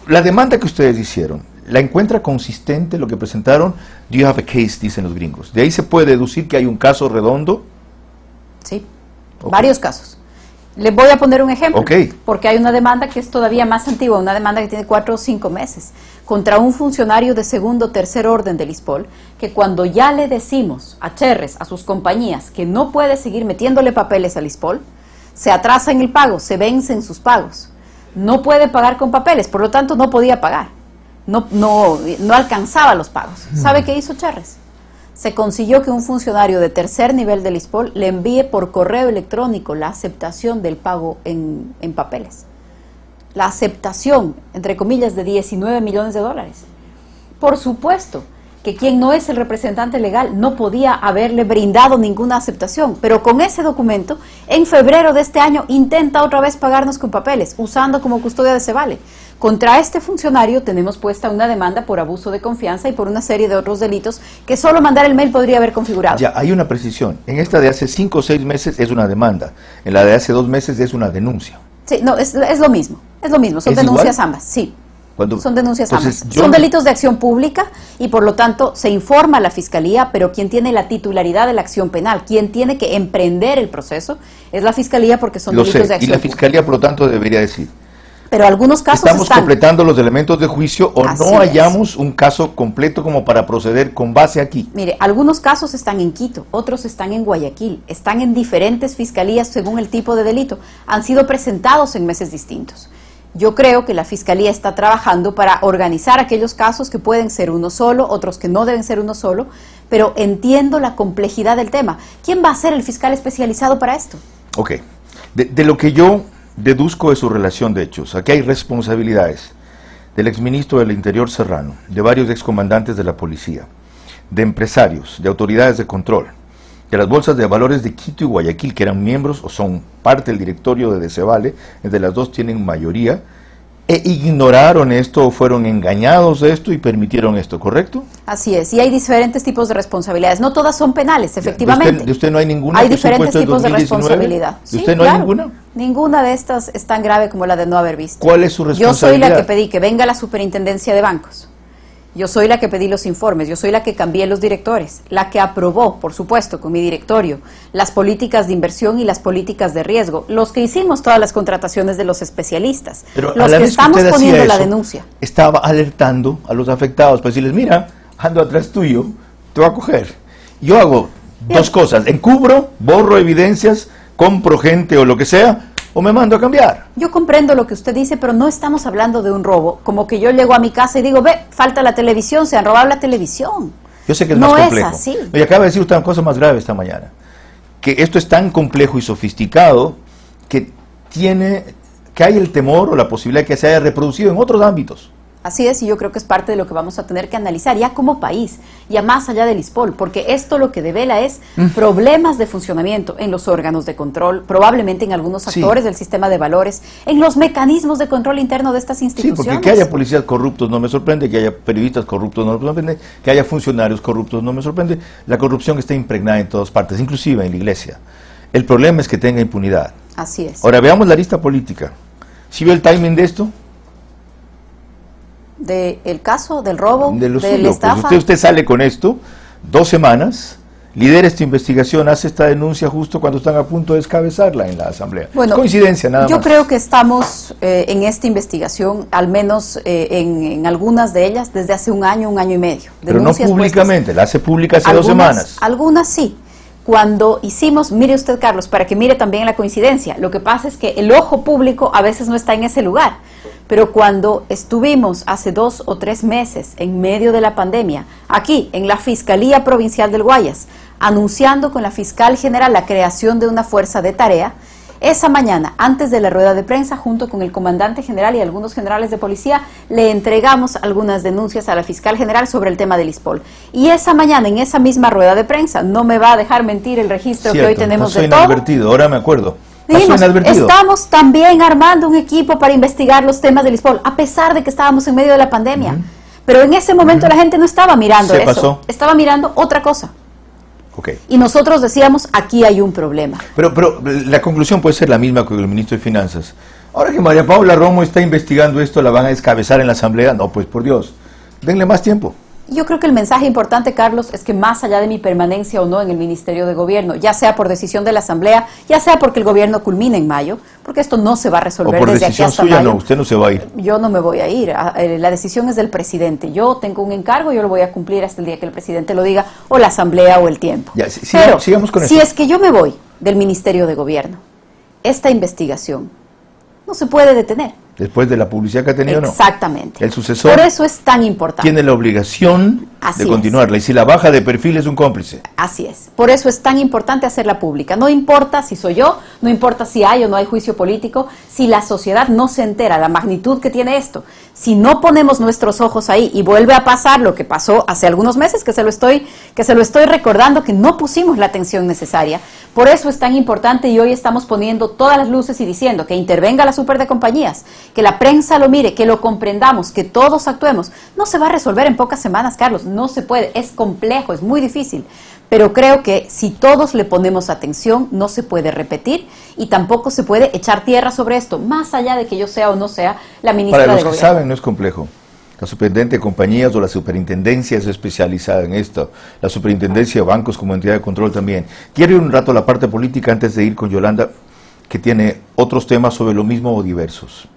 La demanda que ustedes hicieron, ¿la encuentra consistente lo que presentaron? Do you have a case, dicen los gringos. De ahí se puede deducir que hay un caso redondo. Sí, Ok. varios casos. Les voy a poner un ejemplo, Ok. porque hay una demanda que es todavía más antigua, una demanda que tiene 4 o 5 meses, contra un funcionario de segundo o tercer orden del ISPOL, que cuando ya le decimos a Cherres, a sus compañías, que no puede seguir metiéndole papeles al ISPOL, se atrasa en el pago, se vencen sus pagos, no puede pagar con papeles, por lo tanto no podía pagar, no alcanzaba los pagos. ¿Sabe qué hizo Cherres? Se consiguió que un funcionario de tercer nivel del ISPOL le envíe por correo electrónico la aceptación del pago en papeles. La aceptación, entre comillas, de 19 millones de dólares. Por supuesto que quien no es el representante legal no podía haberle brindado ninguna aceptación, pero con ese documento, en febrero de este año, intenta otra vez pagarnos con papeles, usando como custodia de Cevale. Contra este funcionario tenemos puesta una demanda por abuso de confianza y por una serie de otros delitos que solo mandar el mail podría haber configurado. Ya, hay una precisión. En esta de hace 5 o 6 meses es una demanda. En la de hace 2 meses es una denuncia. Sí, no, es lo mismo, son ¿Es denuncias igual? ambas, sí. Cuando- Son denuncias Entonces, ambas. yo- Son delitos de acción pública y por lo tanto se informa a la Fiscalía, pero quien tiene la titularidad de la acción penal, quien tiene que emprender el proceso, es la Fiscalía porque son Lo delitos sé, de y acción la pública. Fiscalía, por lo tanto, debería decir, Pero algunos casos estamos están. completando los elementos de juicio o Así no es. hallamos un caso completo como para proceder con base aquí. Mire, algunos casos están en Quito, otros están en Guayaquil, están en diferentes fiscalías según el tipo de delito, han sido presentados en meses distintos. Yo creo que la Fiscalía está trabajando para organizar aquellos casos que pueden ser uno solo, otros que no deben ser uno solo, pero entiendo la complejidad del tema. ¿Quién va a ser el fiscal especializado para esto? Ok. De lo que yo deduzco de su relación de hechos, aquí hay responsabilidades del exministro del Interior Serrano, de varios excomandantes de la policía, de empresarios, de autoridades de control, de las bolsas de valores de Quito y Guayaquil, que eran miembros o son parte del directorio de Decevale, de las dos tienen mayoría, e ignoraron esto o fueron engañados de esto y permitieron esto, ¿correcto? Así es, y hay diferentes tipos de responsabilidades. No todas son penales, efectivamente. ¿De usted no hay ninguna? Hay que diferentes supuesto tipos de 2019? responsabilidad. ¿De Sí, usted no hay claro. ninguna? Ninguna de estas es tan grave como la de no haber visto. ¿Cuál es su Yo soy responsabilidad? la que pedí que venga la superintendencia de bancos. Yo soy la que pedí los informes, yo soy la que cambié los directores, la que aprobó, por supuesto, con mi directorio, las políticas de inversión y las políticas de riesgo, los que hicimos todas las contrataciones de los especialistas, Pero a los la que vez estamos usted hacía poniendo la eso, denuncia. estaba alertando a los afectados para decirles, mira, ando atrás tuyo, te voy a coger. Yo hago Bien. 2 cosas, encubro, borro evidencias, compro gente o lo que sea, o me mando a cambiar. Yo comprendo lo que usted dice, pero no estamos hablando de un robo, como que yo llego a mi casa y digo, ve, falta la televisión, se han robado la televisión. Yo sé que es No más es complejo. así. Y acaba de decir usted una cosa más grave esta mañana, que esto es tan complejo y sofisticado que hay el temor o la posibilidad de que se haya reproducido en otros ámbitos. Así es, y yo creo que es parte de lo que vamos a tener que analizar ya como país, ya más allá del ISPOL, porque esto lo que devela es problemas de funcionamiento en los órganos de control, probablemente en algunos Sí. actores del sistema de valores, en los mecanismos de control interno de estas Sí, instituciones. porque que haya policías corruptos no me sorprende, que haya periodistas corruptos no me sorprende, que haya funcionarios corruptos no me sorprende. La corrupción está impregnada en todas partes, inclusive en la iglesia. El problema es que tenga impunidad. Así es. Ahora veamos la lista política. ¿Sí vio el timing de esto? ¿Del caso, del robo, De lo de suyo, la estafa? Pues usted sale con esto, 2 semanas, lidera esta investigación, hace esta denuncia justo cuando están a punto de descabezarla en la Asamblea. Bueno, es coincidencia, nada yo más. creo que estamos en esta investigación, al menos en algunas de ellas, desde hace un año y medio. Pero no Denuncias públicamente, puestas. la hace pública hace 2 semanas. Algunas sí. Cuando hicimos, mire usted, Carlos, para que mire también la coincidencia, lo que pasa es que el ojo público a veces no está en ese lugar, pero cuando estuvimos hace 2 o 3 meses en medio de la pandemia, aquí en la Fiscalía Provincial del Guayas, anunciando con la fiscal general la creación de una fuerza de tarea, esa mañana, antes de la rueda de prensa, junto con el comandante general y algunos generales de policía, le entregamos algunas denuncias a la fiscal general sobre el tema del ISPOL. Y esa mañana, en esa misma rueda de prensa, no me va a dejar mentir el registro que hoy tenemos de todo. Inadvertido, ahora me acuerdo. Dijimos, estamos también armando un equipo para investigar los temas del ISPOL, a pesar de que estábamos en medio de la pandemia. Pero en ese momento la gente no estaba mirando eso, estaba mirando otra cosa. Okay. Y nosotros decíamos, aquí hay un problema. Pero la conclusión puede ser la misma que el ministro de Finanzas. Ahora que María Paula Romo está investigando esto, ¿la van a descabezar en la Asamblea? No, pues por Dios, denle más tiempo. Yo creo que el mensaje importante, Carlos, es que más allá de mi permanencia o no en el Ministerio de Gobierno, ya sea por decisión de la Asamblea, ya sea porque el gobierno culmine en mayo, porque esto no se va a resolver desde aquí hasta mayo. No, usted no se va a ir. Yo no me voy a ir. La decisión es del presidente. Yo tengo un encargo, yo lo voy a cumplir hasta el día que el presidente lo diga, o la Asamblea o el tiempo. Ya, Pero sigamos con si es que yo me voy del Ministerio de Gobierno, esta investigación no se puede detener. Después de la publicidad que ha tenido, no. Exactamente. El sucesor por eso es tan importante. Tiene la obligación de continuarla. Y si la baja de perfil es un cómplice. Así es. Por eso es tan importante hacerla pública. No importa si soy yo, no importa si hay o no hay juicio político, si la sociedad no se entera la magnitud que tiene esto. Si no ponemos nuestros ojos ahí y vuelve a pasar lo que pasó hace algunos meses, que se lo estoy recordando, que no pusimos la atención necesaria. Por eso es tan importante y hoy estamos poniendo todas las luces y diciendo que intervenga la super de compañías, que la prensa lo mire, que lo comprendamos, que todos actuemos. No se va a resolver en pocas semanas, Carlos, no se puede, es complejo, es muy difícil, pero creo que si todos le ponemos atención no se puede repetir y tampoco se puede echar tierra sobre esto, más allá de que yo sea o no sea la ministra de Gobierno. Para los que saben, no es complejo. La superintendencia de compañías o la superintendencia es especializada en esto. La superintendencia de bancos como entidad de control también. Quiero ir un rato a la parte política antes de ir con Yolanda, que tiene otros temas sobre lo mismo o diversos.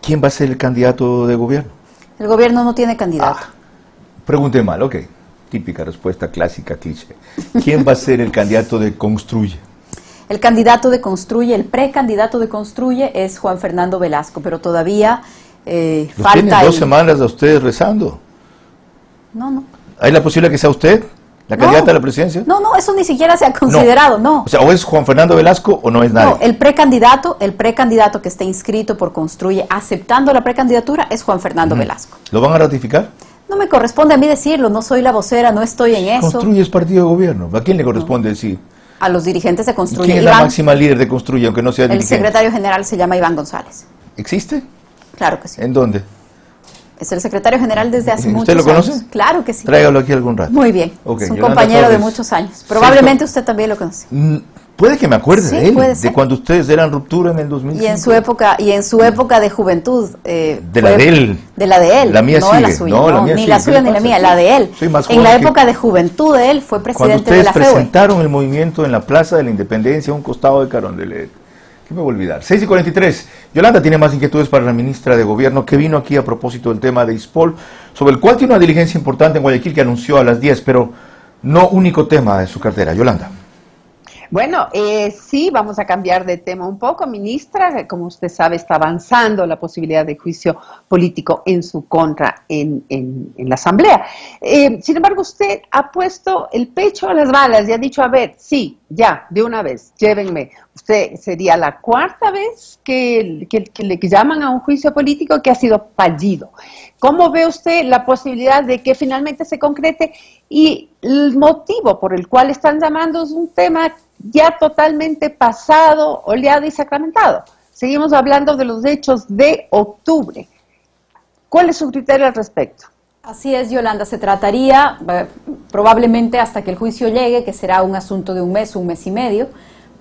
¿Quién va a ser el candidato de gobierno? El gobierno no tiene candidato. Pregunté mal, ok. Típica respuesta clásica, cliché. ¿Quién va a ser el candidato de Construye? El candidato de Construye, el precandidato de Construye es Juan Fernando Velasco, pero todavía falta... Tienen 2 semanas a ustedes rezando. No. ¿Hay la posibilidad que sea usted la candidata a la presidencia? No, eso ni siquiera se ha considerado, no. O sea, o es Juan Fernando Velasco o no es nadie. No, el precandidato que está inscrito por Construye, aceptando la precandidatura, es Juan Fernando Velasco. ¿Lo van a ratificar? No me corresponde a mí decirlo, no soy la vocera, no estoy en eso. Construye es partido de gobierno. ¿A quién le corresponde decir? A los dirigentes de Construye. ¿Quién es la máxima líder de Construye, aunque no sea dirigente? El secretario general se llama Iván González. ¿Existe? Claro que sí. ¿En dónde? Es el secretario general desde hace muchos años. ¿Usted lo conoce? Claro que sí. Tráigalo aquí algún rato. Muy bien. Okay. Es un Yolanda compañero Torres, de muchos años. Probablemente usted también lo conoce. Puede que me acuerde Sí, de él, puede ser. de cuando ustedes eran ruptura en el 2005. Y en su época de juventud. De la de él. De la de él. La mía no sigue. de la suya. No, la mía ni sigue. la suya ni la mía, la de él. Soy más En la joven época de juventud de él fue presidente de la Cuando ustedes FEUE. presentaron el movimiento en la Plaza de la Independencia, a un costado de Carondelet. ¿Qué me voy a olvidar? 6:43. Yolanda tiene más inquietudes para la ministra de Gobierno, que vino aquí a propósito del tema de ISPOL, sobre el cual tiene una diligencia importante en Guayaquil que anunció a las 10, pero no único tema de su cartera. Yolanda. Bueno, sí, vamos a cambiar de tema un poco, ministra. Como usted sabe, está avanzando la posibilidad de juicio político en su contra en la Asamblea. Sin embargo, usted ha puesto el pecho a las balas y ha dicho, a ver, sí, ya, de una vez, llévenme. Usted sería la 4ª vez que le llaman a un juicio político que ha sido fallido. ¿Cómo ve usted la posibilidad de que finalmente se concrete? Y el motivo por el cual están llamando es un tema ya totalmente pasado, oleado y sacramentado. Seguimos hablando de los hechos de octubre. ¿Cuál es su criterio al respecto? Así es, Yolanda, se trataría probablemente hasta que el juicio llegue, que será un asunto de un mes y medio,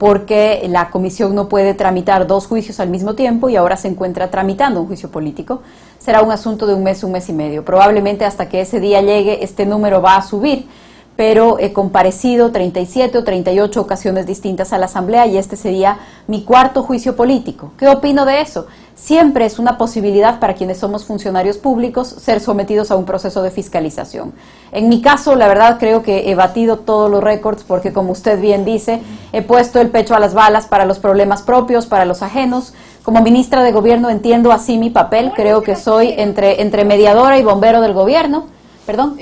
porque la comisión no puede tramitar 2 juicios al mismo tiempo y ahora se encuentra tramitando un juicio político. Será un asunto de un mes y medio. Probablemente hasta que ese día llegue este número va a subir, pero he comparecido 37 o 38 ocasiones distintas a la Asamblea y este sería mi 4º juicio político. ¿Qué opino de eso? Siempre es una posibilidad para quienes somos funcionarios públicos ser sometidos a un proceso de fiscalización. En mi caso, la verdad, creo que he batido todos los récords porque, como usted bien dice, he puesto el pecho a las balas para los problemas propios, para los ajenos. Como ministra de Gobierno entiendo así mi papel, creo que soy entre mediadora y bombero del gobierno. Perdón.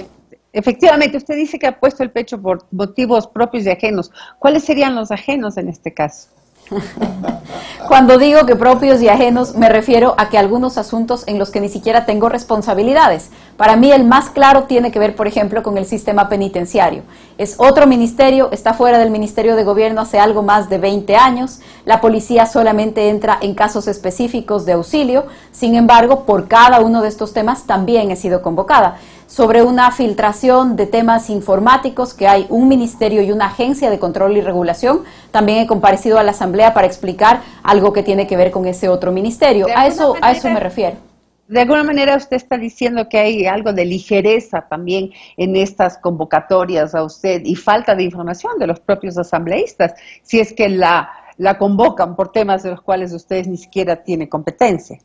Efectivamente, usted dice que ha puesto el pecho por motivos propios y ajenos. ¿Cuáles serían los ajenos en este caso? Cuando digo que propios y ajenos, me refiero a que algunos asuntos en los que ni siquiera tengo responsabilidades. Para mí el más claro tiene que ver, por ejemplo, con el sistema penitenciario. Es otro ministerio, está fuera del Ministerio de Gobierno hace algo más de 20 años. La policía solamente entra en casos específicos de auxilio. Sin embargo, por cada uno de estos temas también he sido convocada. Sobre una filtración de temas informáticos, que hay un ministerio y una agencia de control y regulación. También he comparecido a la Asamblea para explicar algo que tiene que ver con ese otro ministerio. A eso me refiero. De alguna manera usted está diciendo que hay algo de ligereza también en estas convocatorias a usted y falta de información de los propios asambleístas, si es que la convocan por temas de los cuales ustedes ni siquiera tienen competencia.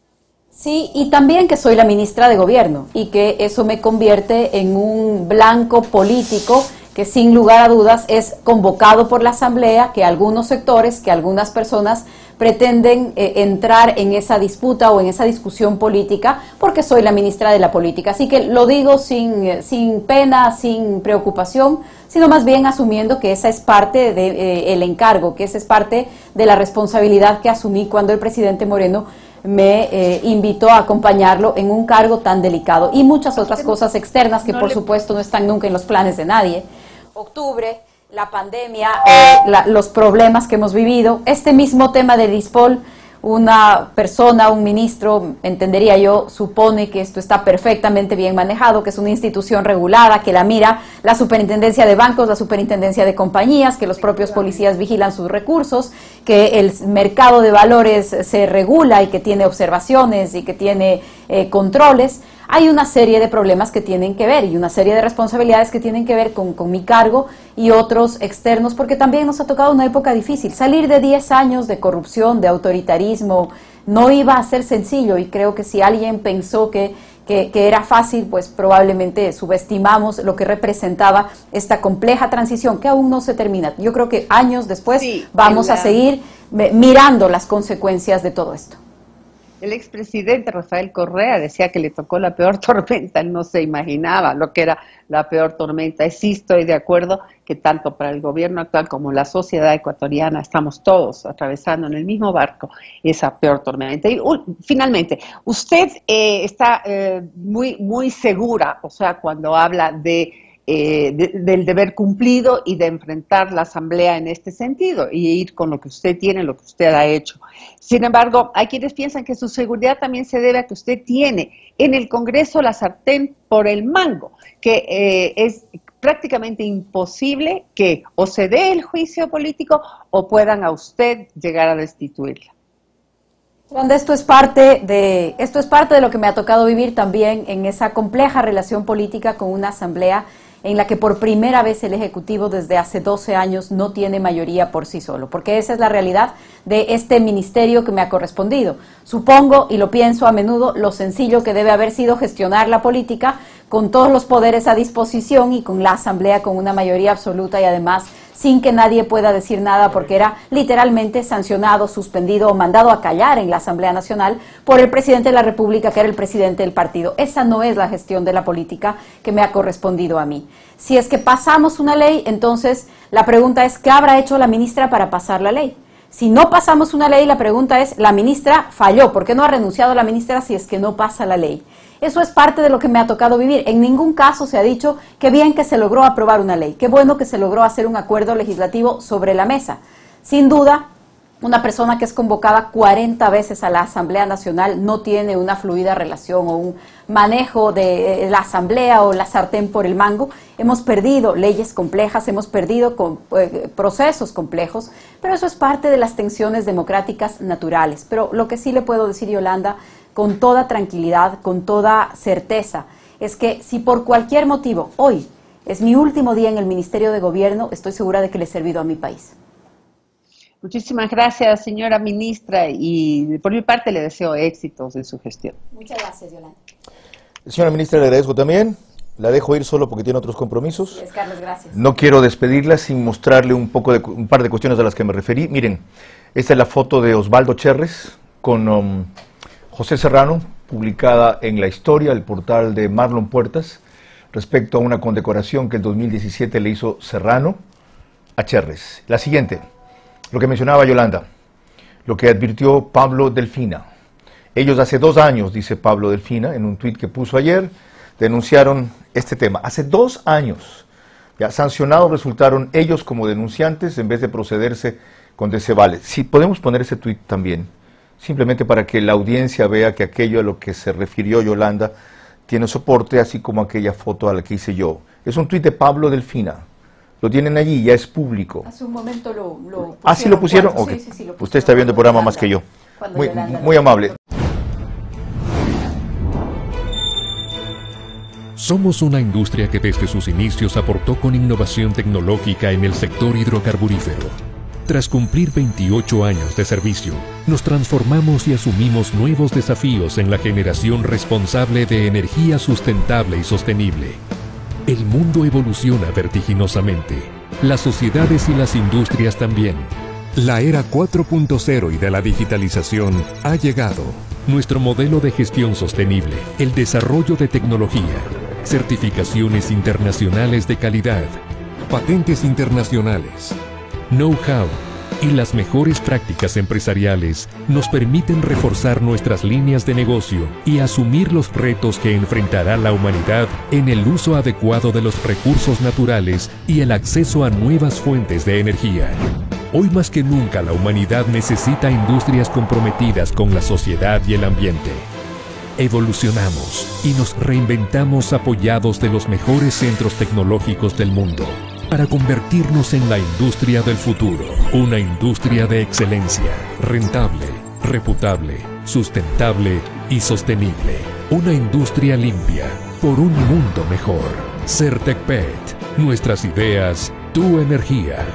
Sí, y también que soy la ministra de Gobierno y que eso me convierte en un blanco político que sin lugar a dudas es convocado por la Asamblea, que algunos sectores, que algunas personas pretenden entrar en esa disputa o en esa discusión política porque soy la ministra de la política. Así que lo digo sin pena, sin preocupación, sino más bien asumiendo que esa es parte del encargo, que esa es parte de la responsabilidad que asumí cuando el presidente Moreno me invitó a acompañarlo en un cargo tan delicado y muchas otras cosas externas que por supuesto no están nunca en los planes de nadie. Octubre, la pandemia, los problemas que hemos vivido, este mismo tema del ISPOL, una persona, un ministro, entendería yo, supone que esto está perfectamente bien manejado, que es una institución regulada, que la mira la superintendencia de bancos, la superintendencia de compañías, que los propios policías vigilan sus recursos, que el mercado de valores se regula y que tiene observaciones y que tiene controles. Hay una serie de problemas que tienen que ver y una serie de responsabilidades que tienen que ver con mi cargo y otros externos, porque también nos ha tocado una época difícil. Salir de 10 años de corrupción, de autoritarismo, no iba a ser sencillo y creo que si alguien pensó que era fácil, pues probablemente subestimamos lo que representaba esta compleja transición que aún no se termina. Yo creo que años después vamos a seguir mirando las consecuencias de todo esto. El expresidente Rafael Correa decía que le tocó la peor tormenta, él no se imaginaba lo que era la peor tormenta. Sí estoy de acuerdo que tanto para el gobierno actual como la sociedad ecuatoriana estamos todos atravesando en el mismo barco esa peor tormenta. Y finalmente, usted está muy segura, o sea, cuando habla del deber cumplido y de enfrentar la Asamblea en este sentido y ir con lo que usted tiene, lo que usted ha hecho. Sin embargo, hay quienes piensan que su seguridad también se debe a que usted tiene en el Congreso la sartén por el mango, que es prácticamente imposible que o se dé el juicio político o puedan a usted llegar a destituirla. Esto es parte de lo que me ha tocado vivir también en esa compleja relación política con una Asamblea en la que por primera vez el Ejecutivo desde hace 12 años no tiene mayoría por sí solo, porque esa es la realidad de este ministerio que me ha correspondido. Supongo, y lo pienso a menudo, lo sencillo que debe haber sido gestionar la política con todos los poderes a disposición y con la Asamblea con una mayoría absoluta y además sin que nadie pueda decir nada porque era literalmente sancionado, suspendido o mandado a callar en la Asamblea Nacional por el presidente de la República, que era el presidente del partido. Esa no es la gestión de la política que me ha correspondido a mí. Si es que pasamos una ley, entonces la pregunta es, ¿qué habrá hecho la ministra para pasar la ley? Si no pasamos una ley, la pregunta es, la ministra falló. ¿Por qué no ha renunciado la ministra si es que no pasa la ley? Eso es parte de lo que me ha tocado vivir. En ningún caso se ha dicho qué bien que se logró aprobar una ley, qué bueno que se logró hacer un acuerdo legislativo sobre la mesa. Sin duda, Una persona que es convocada 40 veces a la Asamblea Nacional no tiene una fluida relación o un manejo de la Asamblea o la sartén por el mango. Hemos perdido leyes complejas, hemos perdido procesos complejos, pero eso es parte de las tensiones democráticas naturales. Pero lo que sí le puedo decir, Yolanda, con toda tranquilidad, con toda certeza, es que si por cualquier motivo hoy es mi último día en el Ministerio de Gobierno, estoy segura de que le he servido a mi país. Muchísimas gracias, señora ministra, y por mi parte le deseo éxitos en su gestión. Muchas gracias, Yolanda. Señora ministra, le agradezco también. La dejo ir solo porque tiene otros compromisos. Sí, Carlos, gracias. No quiero despedirla sin mostrarle un par de cuestiones a las que me referí. Miren, esta es la foto de Osvaldo Cherres con José Serrano, publicada en La Historia, el portal de Marlon Puertas, respecto a una condecoración que en 2017 le hizo Serrano a Cherres. La siguiente. Lo que mencionaba Yolanda, lo que advirtió Pablo Delfina. Ellos hace 2 años, dice Pablo Delfina, en un tuit que puso ayer, denunciaron este tema. Hace 2 años, ya sancionados resultaron ellos como denunciantes en vez de procederse con desevales. Si podemos poner ese tuit también, simplemente para que la audiencia vea que aquello a lo que se refirió Yolanda tiene soporte, así como aquella foto a la que hice yo. Es un tuit de Pablo Delfina. Lo tienen allí, ya es público. Hace un momento lo pusieron. ¿Ah, sí lo pusieron? Okay. Sí, lo pusieron. Usted está viendo el programa más que yo. Muy amable. Somos una industria que desde sus inicios aportó con innovación tecnológica en el sector hidrocarburífero. Tras cumplir 28 años de servicio, nos transformamos y asumimos nuevos desafíos en la generación responsable de energía sustentable y sostenible. El mundo evoluciona vertiginosamente, las sociedades y las industrias también. La era 4.0 y de la digitalización ha llegado. Nuestro modelo de gestión sostenible, el desarrollo de tecnología, certificaciones internacionales de calidad, patentes internacionales, know-how y las mejores prácticas empresariales nos permiten reforzar nuestras líneas de negocio y asumir los retos que enfrentará la humanidad en el uso adecuado de los recursos naturales y el acceso a nuevas fuentes de energía. Hoy más que nunca la humanidad necesita industrias comprometidas con la sociedad y el ambiente. Evolucionamos y nos reinventamos apoyados de los mejores centros tecnológicos del mundo para convertirnos en la industria del futuro, una industria de excelencia, rentable, reputable, sustentable y sostenible. Una industria limpia por un mundo mejor. Certecpet, nuestras ideas, tu energía.